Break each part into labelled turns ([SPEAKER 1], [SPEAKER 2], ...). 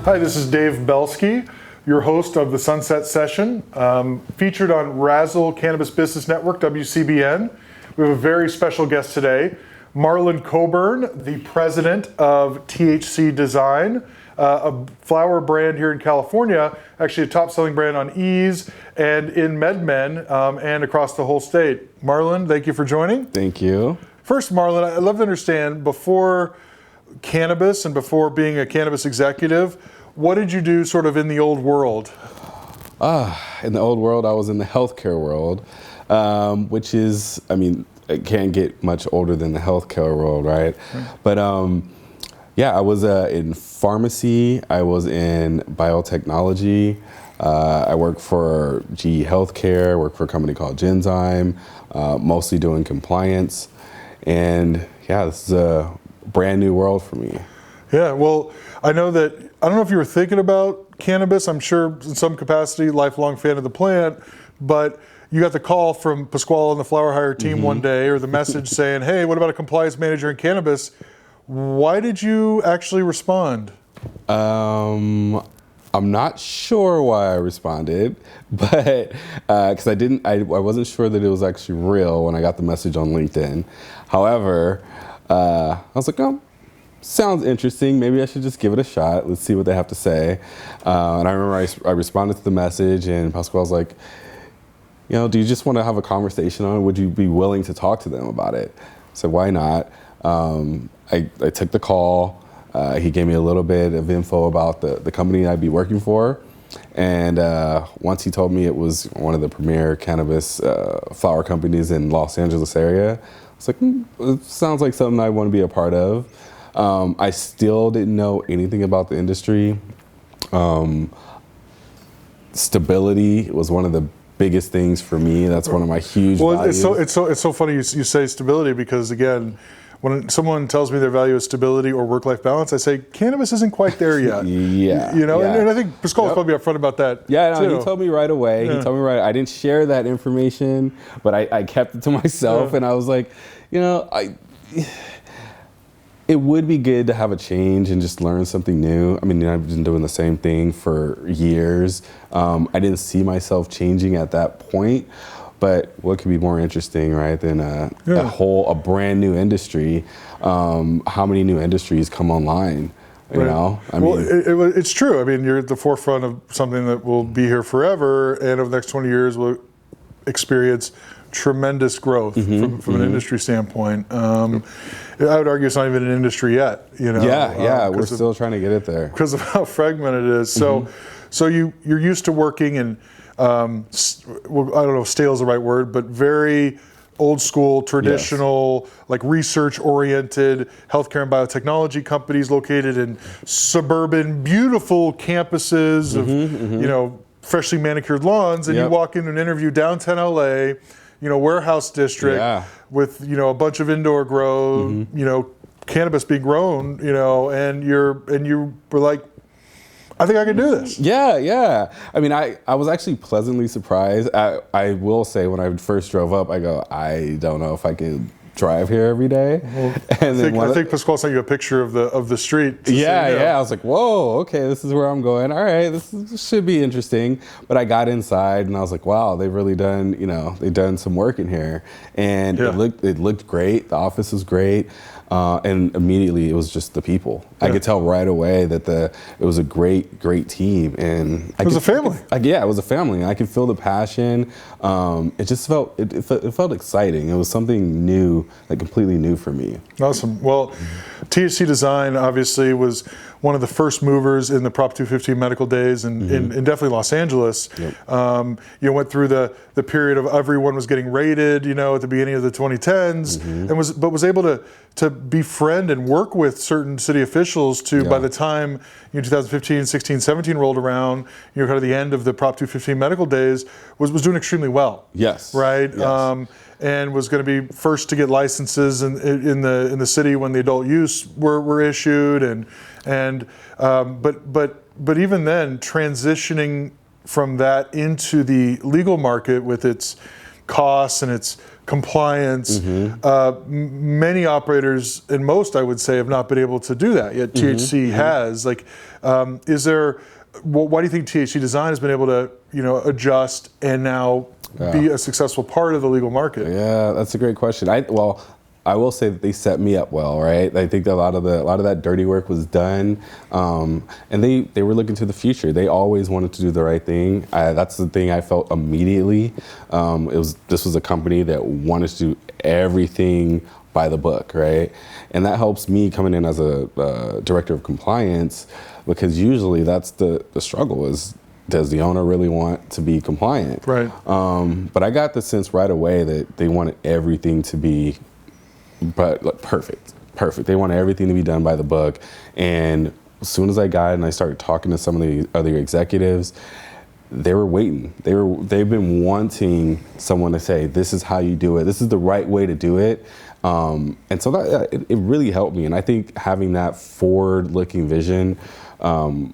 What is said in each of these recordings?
[SPEAKER 1] Hi, this is Dave Belsky, your host of the Sunset Session, featured on Wrazel Cannabis Business Network, WCBN. We have a very special guest today, Marlon Coburn, the president of THC Design, a flower brand here in California, actually a top-selling brand on Ease and in MedMen and across the whole state. Marlon, thank you for joining.
[SPEAKER 2] Thank you.
[SPEAKER 1] First, Marlon, I'd love to understand, before cannabis and before being a cannabis executive, what did you do sort of in the old world?
[SPEAKER 2] In the old world, I was in the healthcare world, which is, I mean, it can't get much older than the healthcare world, right? But yeah, I was in pharmacy, I was in biotechnology, I worked for GE Healthcare, worked for a company called Genzyme, mostly doing compliance. And yeah, this is a brand new world for me. Yeah, well, I don't know if you were thinking about cannabis. I'm sure in some capacity, lifelong fan of the plant, but you got the call from Pasquale and the FlowerHire team one day, or the message saying, hey, what about a compliance manager in cannabis? Why did you actually respond? I'm not sure why I responded, but because I wasn't sure that it was actually real when I got the message on LinkedIn. However, I was like, oh, sounds interesting. Maybe I should just give it a shot. Let's see what they have to say. And I remember I responded to the message, and Pasquale was like, you know, do you just want to have a conversation on it? Would you be willing to talk to them about it? I said, why not? I took the call. He gave me a little bit of info about the company I'd be working for. And once he told me it was one of the premier cannabis flower companies in Los Angeles area, I was like, it sounds like something I want to be a part of. I still didn't know anything about the industry. Stability was one of the biggest things for me. That's one of my huge values.
[SPEAKER 1] It's so funny you say stability, because again, when someone tells me their value is stability or work-life balance, I say cannabis isn't quite there yet.
[SPEAKER 2] Yeah,
[SPEAKER 1] you know,
[SPEAKER 2] yeah.
[SPEAKER 1] And I think Pasquale was probably upfront about that.
[SPEAKER 2] Yeah, no,
[SPEAKER 1] too.
[SPEAKER 2] he told me right away. Yeah. He told me right. I didn't share that information, but I kept it to myself, and I was like, you know, it would be good to have a change and just learn something new. I mean, I've been doing the same thing for years. I didn't see myself changing at that point, but what could be more interesting, right, than a brand new industry? How many new industries come online? You know, I mean,
[SPEAKER 1] it's true. I mean, you're at the forefront of something that will be here forever, and over the next 20 years, we'll experience tremendous growth from an industry standpoint. I would argue it's not even an indindustry yet. You know,
[SPEAKER 2] we're still trying to get it there
[SPEAKER 1] because of how fragmented it is. So you're used to working in I don't know if stale is the right word, but very old school, traditional, like research-oriented healthcare and biotechnology companies located in suburban, beautiful campuses of, you know, freshly manicured lawns, and you walk into an interview downtown LA, you know, warehouse district with, you know, a bunch of indoor grow, you know, cannabis being grown, you know, and you were like, I think I can do this.
[SPEAKER 2] Yeah. I mean, I was actually pleasantly surprised. I will say, when I first drove up, I go, I don't know if I could drive here every day.
[SPEAKER 1] Well, I think Pasquale sent you a picture of the street.
[SPEAKER 2] I was like, whoa, okay, this is where I'm going. All right, this should be interesting. But I got inside and I was like, wow, they've really done, you know, they've done some work in here. And it looked great. The office was great. And immediately it was just the people. I could tell right away that it was a great team, and
[SPEAKER 1] it was a family.
[SPEAKER 2] It was a family. I could feel the passion. It just felt exciting. It was something new, like completely new for me. Awesome.
[SPEAKER 1] Well, THC Design obviously was one of the first movers in the Prop 215 medical days, in definitely Los Angeles. You went through the period of everyone was getting raided, you know, at the beginning of the 2010s, and was able to befriend and work with certain city officials to, by the time, you know, 2015, 16, 17 rolled around, you know, kind of the end of the Prop 215 medical days, was doing extremely well.
[SPEAKER 2] Yes.
[SPEAKER 1] Right.
[SPEAKER 2] Yes.
[SPEAKER 1] And was going to be first to get licenses in the city when the adult use were issued, but even then, transitioning from that into the legal market with its costs and it's compliance. Many operators, and most I would say, have not been able to do that yet. THC has. Like, is there? Why do you think THC Design has been able to, adjust and now be a successful part of the legal market?
[SPEAKER 2] Yeah, that's a great question. I will say that they set me up well, right? I think that a lot of that dirty work was done, and they were looking to the future. They always wanted to do the right thing. That's the thing I felt immediately. This was a company that wanted to do everything by the book, right? And that helps me coming in as a director of compliance, because usually that's the struggle is, does the owner really want to be compliant?
[SPEAKER 1] Right.
[SPEAKER 2] But I got the sense right away that they wanted everything to be perfect. They wanted everything to be done by the book. And as soon as I got it and I started talking to some of the other executives, they were waiting. They've been wanting someone to say, this is how you do it. This is the right way to do it. And so that it really helped me. And I think having that forward-looking vision from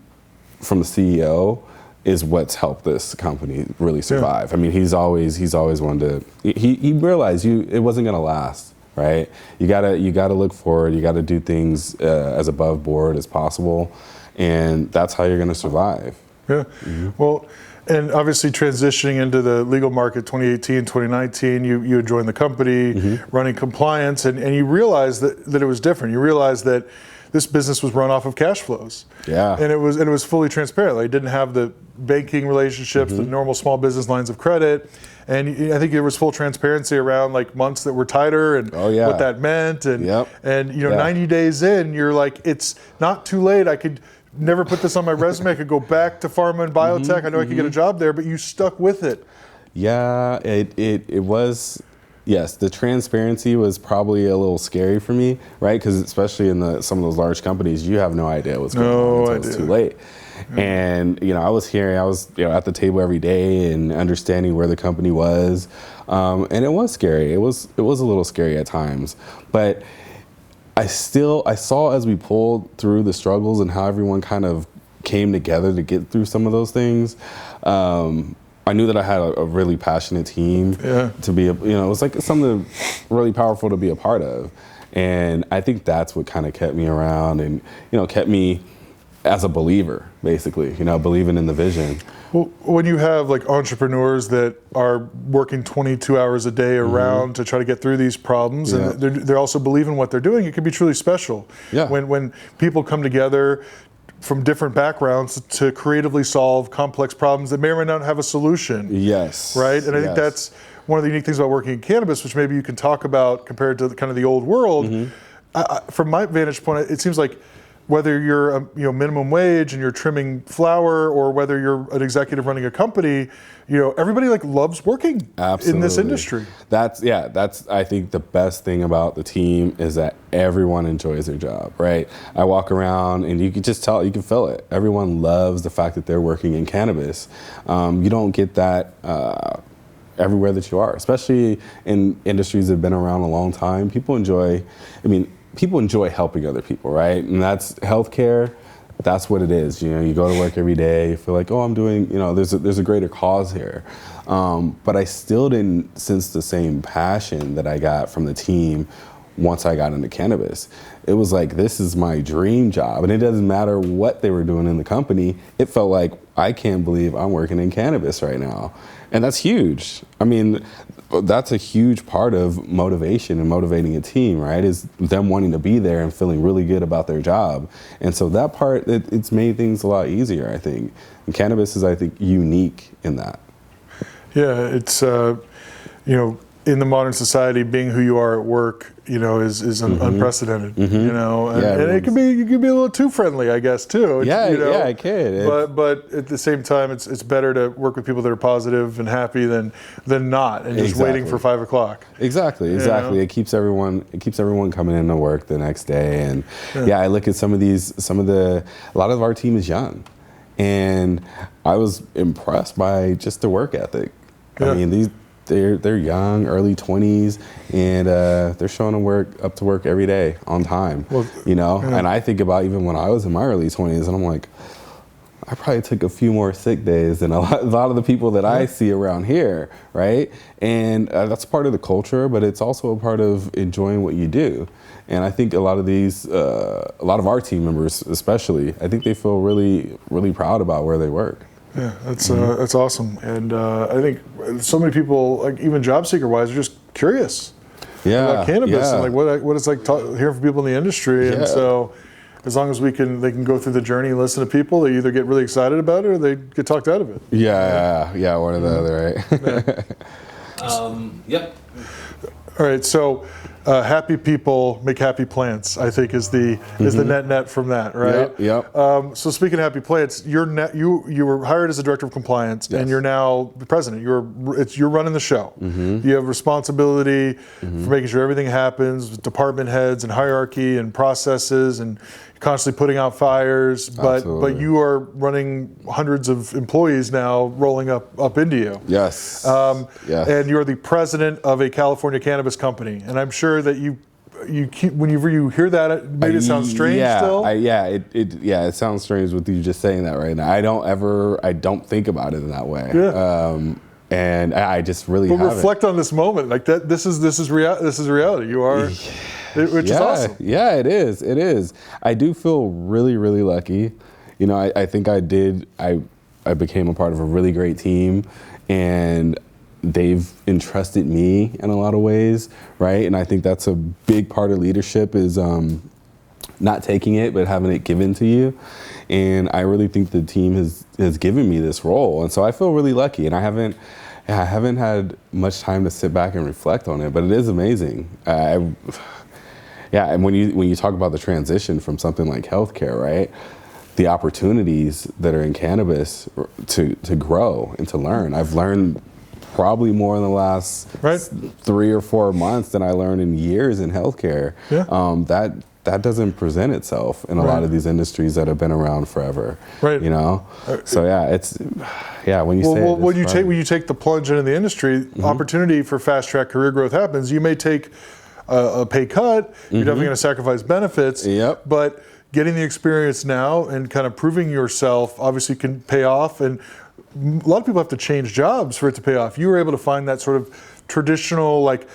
[SPEAKER 2] the CEO is what's helped this company really survive. I mean, he's always wanted to. He realized it wasn't going to last, right? You gotta look forward. You got to do things as above board as possible, and that's how you're going to survive.
[SPEAKER 1] Yeah. Well, and obviously transitioning into the legal market 2018, 2019, you had joined the company, running compliance, and you realized that it was different. You realized that this business was run off of cash flows. Yeah. And it was fully transparent. Like, it didn't have the banking relationships, the normal small business lines of credit. And I think there was full transparency around like months that were tighter and what that meant. And 90 days in, you're like, it's not too late. I could never put this on my resume. I could go back to pharma and biotech. I know I could get a job there, but you stuck with it.
[SPEAKER 2] Yeah, it was. Yes, the transparency was probably a little scary for me, right? Because especially in some of those large companies, you have no idea what's going on until it's too late. Yeah. And I was at the table every day and understanding where the company was, and it was scary. It was a little scary at times, but I saw as we pulled through the struggles and how everyone kind of came together to get through some of those things. I knew that I had a really passionate team to be, it was like something really powerful to be a part of. And I think that's what kind of kept me around and, kept me as a believer, basically, believing in the vision.
[SPEAKER 1] Well, when you have like entrepreneurs that are working 22 hours a day around to try to get through these problems, and they're also believe in what they're doing, it can be truly special. Yeah. When people come together from different backgrounds to creatively solve complex problems that may or may not have a solution. Yes. Right? And I think that's one of the unique things about working in cannabis, which maybe you can talk about compared to kind of the old world. From my vantage point, it seems like whether you're minimum wage and you're trimming flower, or whether you're an executive running a company, everybody like loves working in this industry. That's
[SPEAKER 2] I think the best thing about the team is that everyone enjoys their job, right? I walk around and you can just tell, you can feel it. Everyone loves the fact that they're working in cannabis. You don't get that everywhere that you are, especially in industries that have been around a long time. People enjoy helping other people, right? And that's healthcare. That's what it is. You go to work every day, you feel like, oh, I'm doing, there's a greater cause here. But I still didn't sense the same passion that I got from the team once I got into cannabis. It was like, this is my dream job. And it doesn't matter what they were doing in the company. It felt like, I can't believe I'm working in cannabis right now. And that's huge. I mean, that's a huge part of motivation and motivating a team, right? Is them wanting to be there and feeling really good about their job. And so that part, it's made things a lot easier, I think. And cannabis is, I think, unique in that.
[SPEAKER 1] Yeah, it's, in the modern society, being who you are at work, is unprecedented. And you can be a little too friendly, I guess, too.
[SPEAKER 2] It can.
[SPEAKER 1] But at the same time, it's better to work with people that are positive and happy than not, and just waiting for 5 o'clock.
[SPEAKER 2] Exactly. It keeps everyone coming into work the next day. And I look at a lot of our team is young, and I was impressed by just the work ethic. I mean, they're young, early 20s, and they're showing up to work every day on time. And I think about even when I was in my early 20s, and I'm like, I probably took a few more sick days than a lot of the people that I see around here, right? And that's part of the culture, but it's also a part of enjoying what you do. And I think a lot of our team members, especially, I think they feel really, really proud about where they work.
[SPEAKER 1] Yeah, that's awesome. And I think so many people, like even job seeker wise, are just curious about cannabis and like what it's like hearing from people in the industry. And so, as long as they can go through the journey and listen to people, they either get really excited about it or they get talked out of it.
[SPEAKER 2] Yeah, one or the other, right?
[SPEAKER 3] Yep.
[SPEAKER 1] All right, so happy people make happy plants, I think is the net from that, right?
[SPEAKER 2] Yep.
[SPEAKER 1] So speaking of happy plants, you were hired as a director of compliance, and you're now the president. You're running the show. You have responsibility for making sure everything happens with department heads and hierarchy and processes, and constantly putting out fires. But you are running hundreds of employees now, rolling up into you.
[SPEAKER 2] Yes.
[SPEAKER 1] And you're the president of a California cannabis company, and I'm sure that you keep, when you hear that, it made it sound strange still?
[SPEAKER 2] It sounds strange with you just saying that right now. I don't think about it in that way. And I just really haven't.
[SPEAKER 1] Reflect on this moment, like that. This is reality. You are, which is awesome.
[SPEAKER 2] Yeah, it is. It is. I do feel really, really lucky. You know, I think I became a part of a really great team, and they've entrusted me in a lot of ways, right? And I think that's a big part of leadership is not taking it, but having it given to you. And I really think the team has given me this role. And so I feel really lucky. And I haven't had much time to sit back and reflect on it, but it is amazing. And when you talk about the transition from something like healthcare, right? The opportunities that are in cannabis to grow and to learn. I've learned probably more in the last 3 or 4 months than I learned in years in healthcare. That doesn't present itself in a lot of these industries that have been around forever. You know, so when you take the plunge into the industry, opportunity for fast track career growth happens. You may take a pay cut. You're definitely going to sacrifice benefits. But getting the experience now and kind of proving yourself obviously can pay off. And a lot of people have to change jobs for it to pay off. You were able to find that sort of traditional, like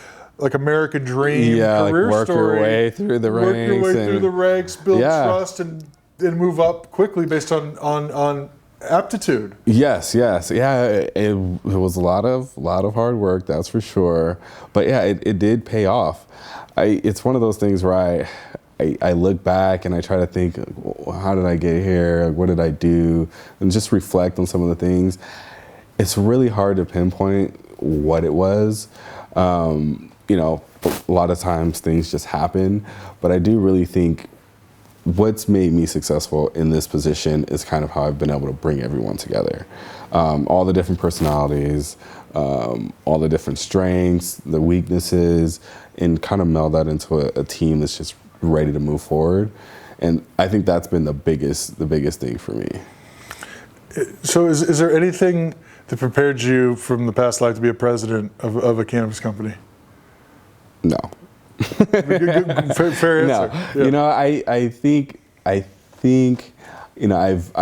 [SPEAKER 2] American dream career like work
[SPEAKER 1] story.
[SPEAKER 2] Your way through the ranks.
[SPEAKER 1] Work your way through the ranks, build trust, and move up quickly based on aptitude.
[SPEAKER 2] Yes. It was a lot of hard work, that's for sure. But it did pay off. It's one of those things where I look back and I try to think, how did I get here? What did I do? And just reflect on some of the things. It's really hard to pinpoint what it was. You know, a lot of times things just happen, but I do really think what's made me successful in this position is kind of how I've been able to bring everyone together. All the different personalities, all the different strengths, the weaknesses, and kind of meld that into a team that's just ready to move forward. And I think that's been the biggest thing for me.
[SPEAKER 1] So is there anything that prepared you from the past life to be a president of a cannabis company?
[SPEAKER 2] No.
[SPEAKER 1] Fair answer.
[SPEAKER 2] No. Yeah. You know, I think, you know, I've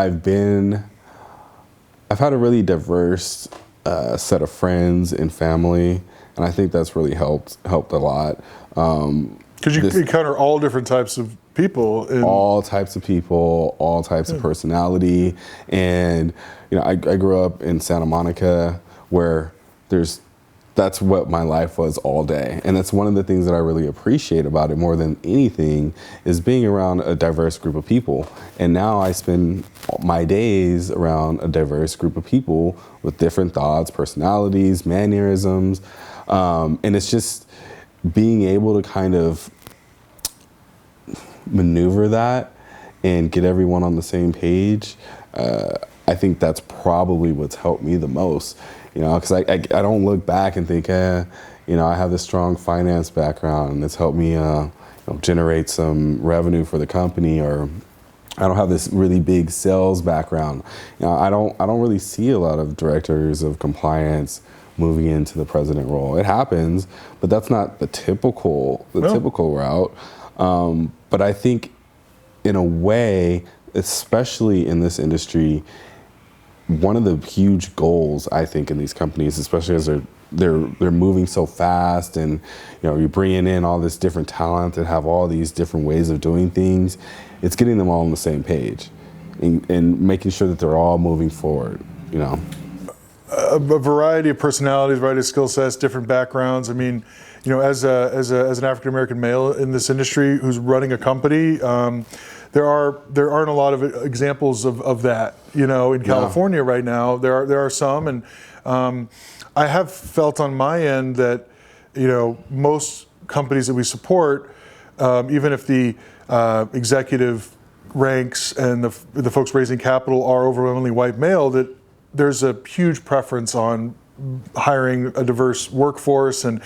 [SPEAKER 2] had a really diverse set of friends and family, and I think that's really helped a lot.
[SPEAKER 1] Because you encounter all different types of people.
[SPEAKER 2] All types of people, all types of personality. And, you know, I grew up in Santa Monica where that's what my life was all day. And that's one of the things that I really appreciate about it more than anything is being around a diverse group of people. And now I spend my days around a diverse group of people with different thoughts, personalities, mannerisms. And it's just being able to kind of maneuver that and get everyone on the same page. I think that's probably what's helped me the most. You know, because I don't look back and think, you know, I have this strong finance background and it's helped me generate some revenue for the company, or I don't have this really big sales background. You know, I don't really see a lot of directors of compliance moving into the president role. It happens, but that's not the typical route. But I think in a way especially in this industry, one of the huge goals I think in these companies, especially as they're moving so fast, and you're bringing in all this different talent that have all these different ways of doing things, it's getting them all on the same page and making sure that they're all moving forward.
[SPEAKER 1] A variety of personalities, variety of skill sets, different backgrounds. I mean, as an African American male in this industry who's running a company, there aren't a lot of examples of that. In California right now, there are some, and I have felt on my end that most companies that we support, even if the executive ranks and the folks raising capital are overwhelmingly white male, that there's a huge preference on hiring a diverse workforce and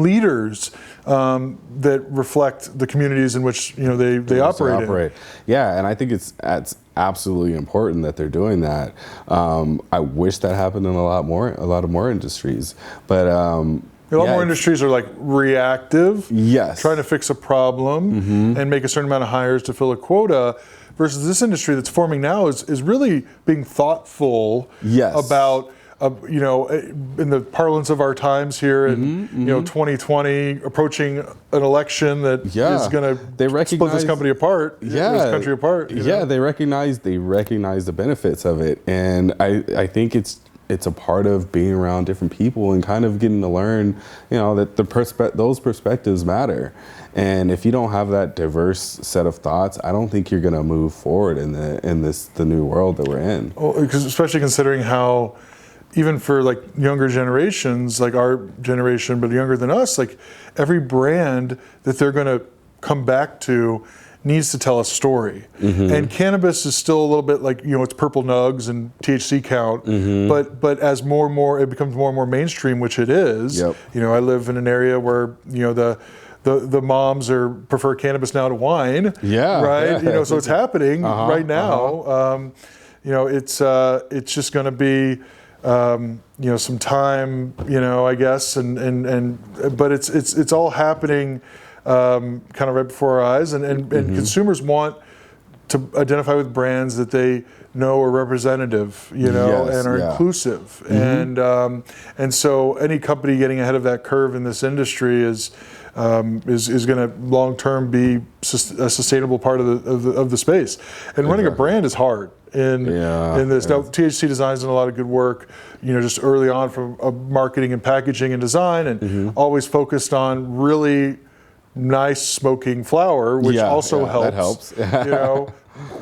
[SPEAKER 1] leaders that reflect the communities in which they operate in.
[SPEAKER 2] Yeah, and I think it's absolutely important that they're doing that. I wish that happened in a lot of more industries, but a lot
[SPEAKER 1] more industries are like reactive, trying to fix a problem and make a certain amount of hires to fill a quota, versus this industry that's forming now is really being thoughtful about, in the parlance of our times here in 2020, approaching an election that is going to split this company apart, this country apart.
[SPEAKER 2] They recognize the benefits of it, and I think it's a part of being around different people and kind of getting to learn, that those perspectives matter. And if you don't have that diverse set of thoughts, I don't think you're going to move forward in the new world that we're in.
[SPEAKER 1] Well, because especially considering how, even for like younger generations, like our generation, but younger than us, like every brand that they're going to come back to needs to tell a story. And cannabis is still a little bit like, it's purple nugs and THC count, but as more and more, it becomes more and more mainstream, which it is. I live in an area where, the moms prefer cannabis now to wine, right? So it's happening right now. It's just going to be, some time, I guess, but it's all happening kind of right before our eyes, and consumers want to identify with brands that they know are representative, and are inclusive, and so any company getting ahead of that curve in this industry is going to long term be a sustainable part of the space. And running a brand is hard in this. Now, THC Design's done a lot of good work, just early on from marketing and packaging and design, and always focused on really nice smoking flower, which also helps.
[SPEAKER 2] That helps.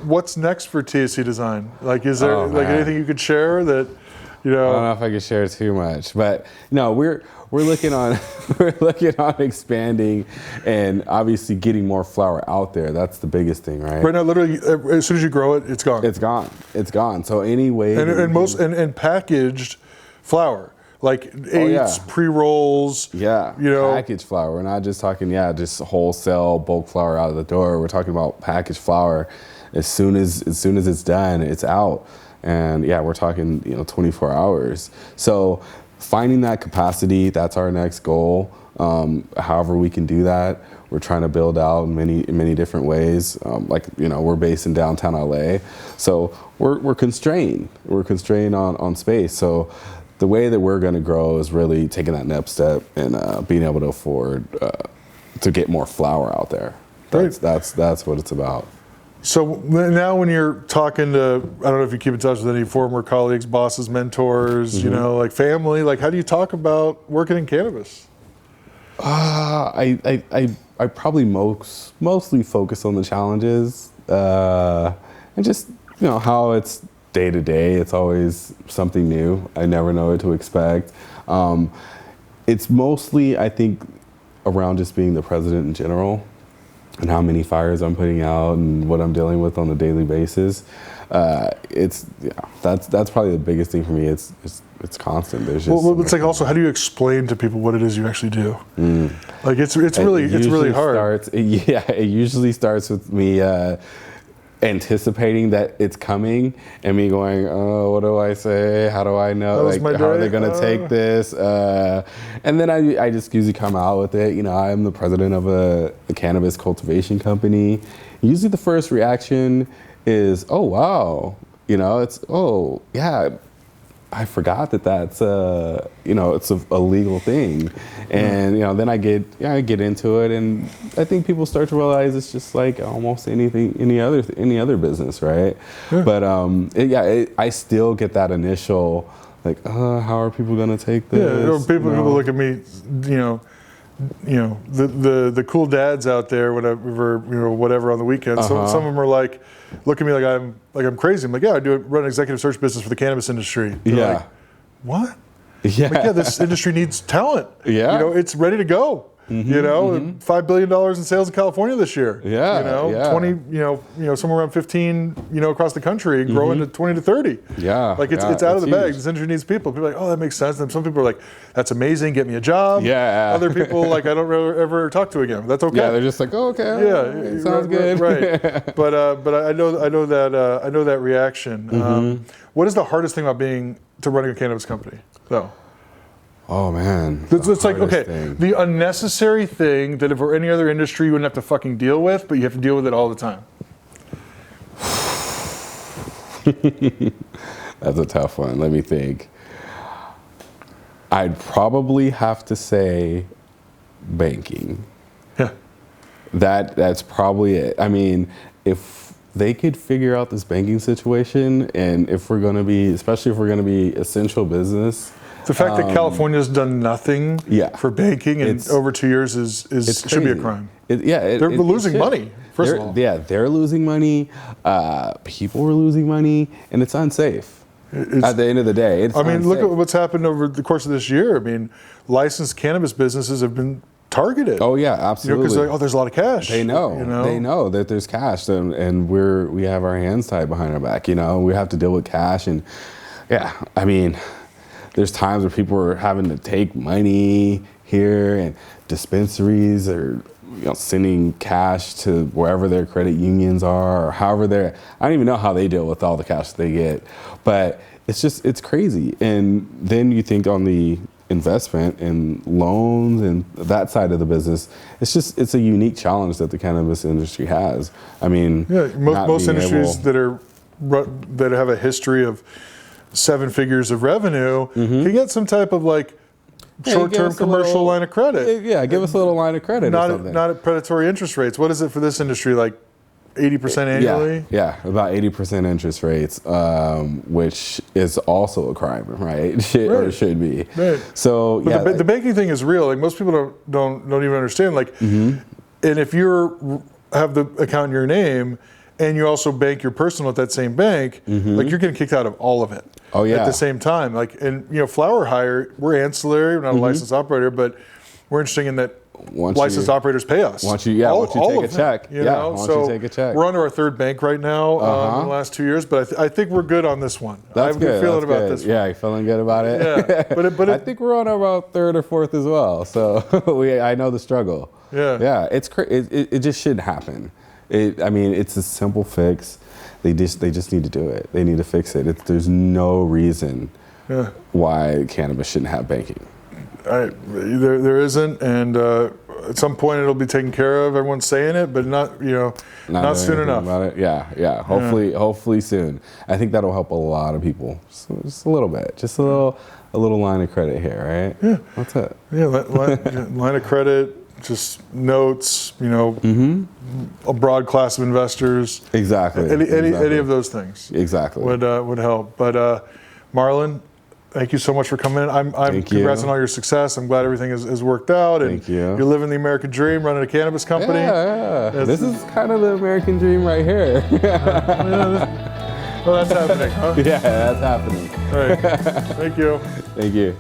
[SPEAKER 1] What's next for THC Design? Like, is there anything you could share that? I don't
[SPEAKER 2] know if I could share too much, but no, we're looking on expanding and obviously getting more flower out there. That's the biggest thing, right?
[SPEAKER 1] Right now, literally, as soon as you grow it, it's gone.
[SPEAKER 2] It's gone. So any way
[SPEAKER 1] and packaged flower, like eighths, pre-rolls.
[SPEAKER 2] Packaged flower. We're not just talking just wholesale bulk flower out of the door. We're talking about packaged flower. As soon as it's done, it's out. And we're talking 24 hours. So finding that capacity, that's our next goal. However we can do that, we're trying to build out in many different ways. We're based in downtown LA, so we're constrained. We're constrained on space. So the way that we're going to grow is really taking that next step and being able to afford to get more flower out there. That's what it's about.
[SPEAKER 1] So now when you're talking to, I don't know if you keep in touch with any former colleagues, bosses, mentors, like family, like how do you talk about working in cannabis?
[SPEAKER 2] I probably mostly focus on the challenges and just, how it's day to day. It's always something new. I never know what to expect. It's mostly, I think, around just being the president in general, and how many fires I'm putting out and what I'm dealing with on a daily basis. That's probably the biggest thing for me. It's constant. There's just
[SPEAKER 1] it's like also, how do you explain to people what it is you actually do? Like it's really hard.
[SPEAKER 2] It usually starts with me anticipating that it's coming and me going, oh, what do I say? How do I know? How are they going to take this? And then I just usually come out with it. I'm the president of a cannabis cultivation company. Usually the first reaction is, oh wow, you know, it's, oh yeah, I forgot that that's it's a legal thing, and you know, then I get into it, and I think people start to realize it's just like almost any other business, right? Yeah. But I still get that initial like, how are people gonna take this?
[SPEAKER 1] Yeah, people look at me, the cool dads out there, whatever on the weekends. Some of them are like, look at me like I'm crazy. I'm like, yeah, run an executive search business for the cannabis industry. They're like, what?
[SPEAKER 2] Yeah.
[SPEAKER 1] I'm like, yeah, this industry needs talent.
[SPEAKER 2] Yeah.
[SPEAKER 1] You know, it's ready to go. $5 billion in sales in California this year.
[SPEAKER 2] Yeah.
[SPEAKER 1] 20, somewhere around 15, across the country, growing to 20 to 30.
[SPEAKER 2] Yeah.
[SPEAKER 1] Like it's out of the bag. This industry needs people. People are like, oh, that makes sense. And some people are like, that's amazing. Get me a job.
[SPEAKER 2] Yeah.
[SPEAKER 1] Other people like, I don't ever talk to again. That's okay.
[SPEAKER 2] Yeah. They're just like, oh, okay.
[SPEAKER 1] Yeah.
[SPEAKER 2] Sounds good.
[SPEAKER 1] Right. But I know that reaction. What is the hardest thing about running a cannabis company, though?
[SPEAKER 2] Oh man,
[SPEAKER 1] it's like, okay, the unnecessary thing that if it were any other industry you wouldn't have to fucking deal with, but you have to deal with it all the time.
[SPEAKER 2] That's a tough one. Let me think. I'd probably have to say banking.
[SPEAKER 1] Yeah.
[SPEAKER 2] That's probably it. I mean, if they could figure out this banking situation, and especially if we're gonna be essential business.
[SPEAKER 1] The fact that California's done nothing for banking in over 2 years should be a crime. They're losing money, first of all.
[SPEAKER 2] Yeah, they're losing money. People are losing money, and it's unsafe. At the end of the day, it's unsafe.
[SPEAKER 1] Look at what's happened over the course of this year. I mean, licensed cannabis businesses have been targeted.
[SPEAKER 2] Oh yeah, absolutely.
[SPEAKER 1] Because like, there's a lot of cash.
[SPEAKER 2] They know that there's cash, and we have our hands tied behind our back. We have to deal with cash, and I mean. There's times where people are having to take money here, and dispensaries are sending cash to wherever their credit unions are, or however I don't even know how they deal with all the cash that they get. But it's crazy. And then you think on the investment and loans and that side of the business, it's a unique challenge that the cannabis industry has. I mean,
[SPEAKER 1] most industries that have a history of 7 figures of revenue can get some type of like short-term commercial line of credit.
[SPEAKER 2] Yeah, give us a little line of credit or something.
[SPEAKER 1] Not at predatory interest rates. What is it for this industry? Like 80% annually?
[SPEAKER 2] Yeah, about 80% interest rates, which is also a crime, right? Or it should be.
[SPEAKER 1] Right.
[SPEAKER 2] So
[SPEAKER 1] but the banking thing is real. Like most people don't even understand. Like, and if you have the account in your name, and you also bank your personal at that same bank, like you're getting kicked out of all of it.
[SPEAKER 2] Oh yeah.
[SPEAKER 1] At the same time, like, and FlowerHire, we're ancillary, we're not a licensed operator, but we're interested in that licensed operators pay us.
[SPEAKER 2] Once you take a check,
[SPEAKER 1] you take a check. We're under our 3rd bank right now in the last 2 years, but I think we're good on this one.
[SPEAKER 2] That's good.
[SPEAKER 1] I'm feeling about this one.
[SPEAKER 2] Yeah, you're feeling good about it.
[SPEAKER 1] Yeah, but
[SPEAKER 2] I think we're on about 3rd or 4th as well. So I know the struggle.
[SPEAKER 1] Yeah,
[SPEAKER 2] it's it just shouldn't happen. It's a simple fix. They just need to do it. They need to fix it. There's no reason why cannabis shouldn't have banking.
[SPEAKER 1] There isn't, and at some point it'll be taken care of. Everyone's saying it, but not soon enough.
[SPEAKER 2] About it. Yeah. Hopefully soon. I think that'll help a lot of people. Just a little bit, just a little line of credit here, right?
[SPEAKER 1] Yeah,
[SPEAKER 2] that's it.
[SPEAKER 1] Yeah, line of credit. Just notes, a broad class of investors.
[SPEAKER 2] Exactly.
[SPEAKER 1] Any of those things.
[SPEAKER 2] Exactly.
[SPEAKER 1] Would help. But Marlon, thank you so much for coming in. I'm congrats on all your success. I'm glad everything has worked out. And
[SPEAKER 2] thank you.
[SPEAKER 1] You're living the American dream, running a cannabis company.
[SPEAKER 2] Yeah. This is kind of the American dream right here.
[SPEAKER 1] Well, that's happening, huh?
[SPEAKER 2] Yeah, that's happening.
[SPEAKER 1] All right. Thank you.
[SPEAKER 2] Thank you.